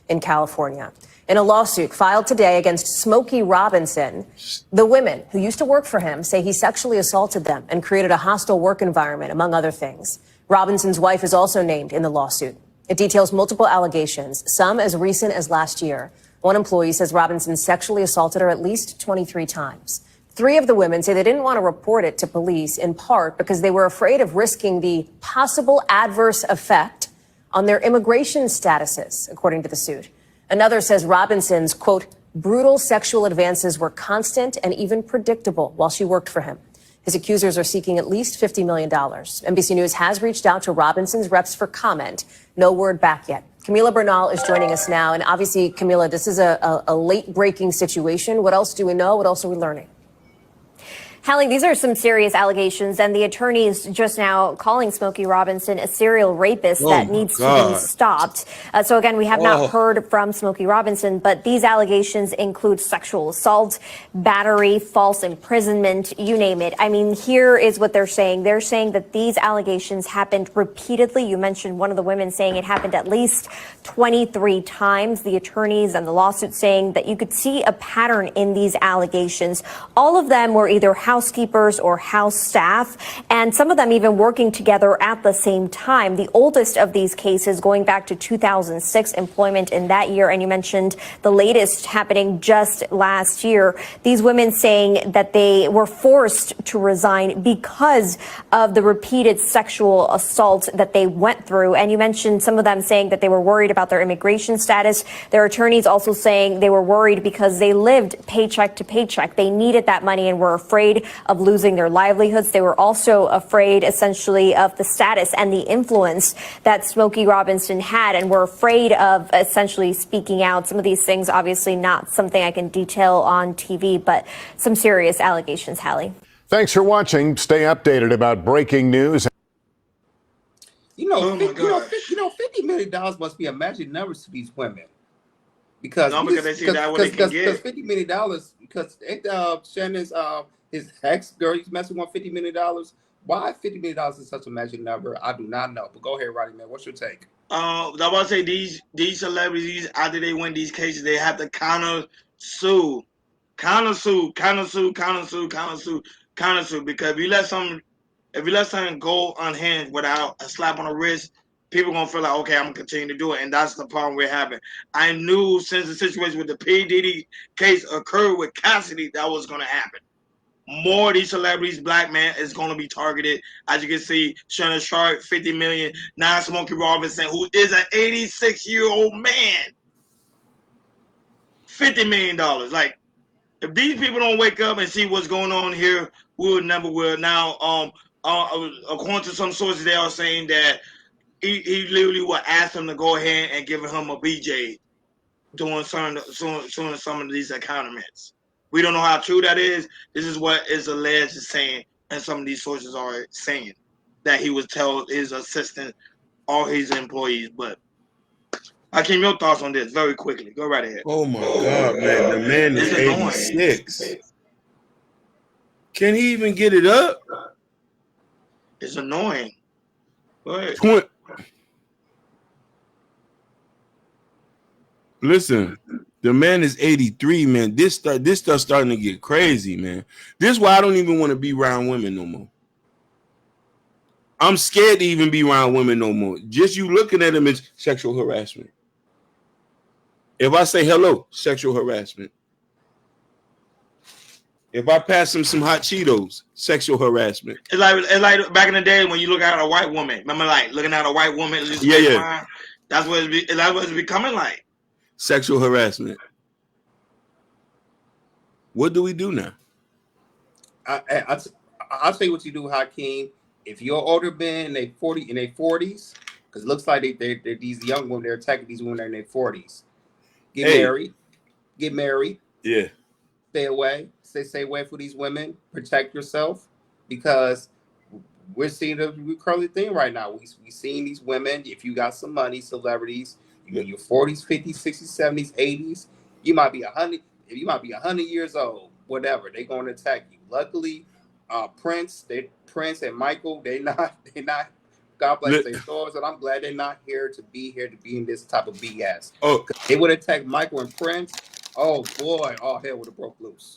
in California. In a lawsuit filed today against Smokey Robinson, the women who used to work for him say he sexually assaulted them and created a hostile work environment, among other things. Robinson's wife is also named in the lawsuit. It details multiple allegations, some as recent as last year. One employee says Robinson sexually assaulted her at least 23 times. 3 of the women say they didn't want to report it to police, in part because they were afraid of risking the possible adverse effect on their immigration statuses, according to the suit. Another says Robinson's, quote, brutal sexual advances were constant and even predictable while she worked for him. His accusers are seeking at least $50 million. NBC News has reached out to Robinson's reps for comment. No word back yet. Camila Bernal is joining us now. And obviously, Camila, this is a late-breaking situation. What else do we know? What else are we learning? Hallie, these are some serious allegations, and the attorneys just now calling Smokey Robinson a serial rapist that needs to be stopped. So again, we have not heard from Smokey Robinson, but these allegations include sexual assault, battery, false imprisonment, you name it. I mean, here is what they're saying. They're saying that these allegations happened repeatedly. You mentioned one of the women saying it happened at least 23 times. The attorneys and the lawsuit saying that you could see a pattern in these allegations. All of them were either housekeepers or house staff, and some of them even working together at the same time. The oldest of these cases going back to 2006, employment in that year, and you mentioned the latest happening just last year. These women saying that they were forced to resign because of the repeated sexual assault that they went through. And you mentioned some of them saying that they were worried about their immigration status. Their attorneys also saying they were worried because they lived paycheck to paycheck. They needed that money and were afraid of losing their livelihoods. They were also afraid, essentially, of the status and the influence that Smokey Robinson had, and were afraid of essentially speaking out. Some of these things, obviously not something I can detail on TV, but some serious allegations, Hallie. Thanks for watching. Stay updated about breaking news. $50 million must be a magic number to these women. Because they see that what they can get. $50 million, because Shannon's his ex girl he's messing with $50 million. Why $50 million is such a magic number? I do not know. But go ahead, Roddy, man. What's your take? I want to say these celebrities, after they win these cases, they have to counter sue. Because if you let something go unhinged without a slap on the wrist, people gonna feel like, okay, I'm gonna continue to do it, and that's the problem we're having. I knew since the situation with the P. Diddy case occurred with Cassidy, that was gonna happen. More of these celebrities, black man, is gonna be targeted. As you can see, Shannon Sharp, 50 million. Now Smokey Robinson, who is an 86-year-old man, $50 million. Like, if these people don't wake up and see what's going on here, we will never will. Now, according to some sources, they are saying that he literally would ask them to go ahead and give him a BJ doing some of these encounterments. We don't know how true that is. This is what is alleged is saying, and some of these sources are saying that he would tell his assistant or his employees. But Hakeem, your thoughts on this very quickly. Go right ahead. Oh my God, man. The man is 86. Can he even get it up? It's annoying. Go ahead. Listen, the man is 83, man. This stuff starting to get crazy, man. This is why I don't even want to be around women no more. I'm scared to even be around women no more. Just you looking at them is sexual harassment. If I say hello, sexual harassment. If I pass him some hot Cheetos, sexual harassment. It's like back in the day when you look at a white woman. Remember, like looking at a white woman. Yeah. That's what it's becoming like. Sexual harassment. What do we do now? I'll tell you what you do, Hakeem. If you're older men in their 40s, because it looks like they're these young women, they're attacking these women in their 40s. Get married. Yeah. Stay away. Stay away from these women. Protect yourself, because we're seeing a curly thing right now. We seeing these women. If you got some money, celebrities, you in your 40s, 50s, 60s, 70s, 80s, you might be 100. If you might be 100 years old, whatever, they're going to attack you. Luckily, Prince and Michael, they're not God bless their souls, and I'm glad they're not here to be in this type of BS. Oh, They would have attacked Michael and Prince. Oh boy, all hell would have broke loose.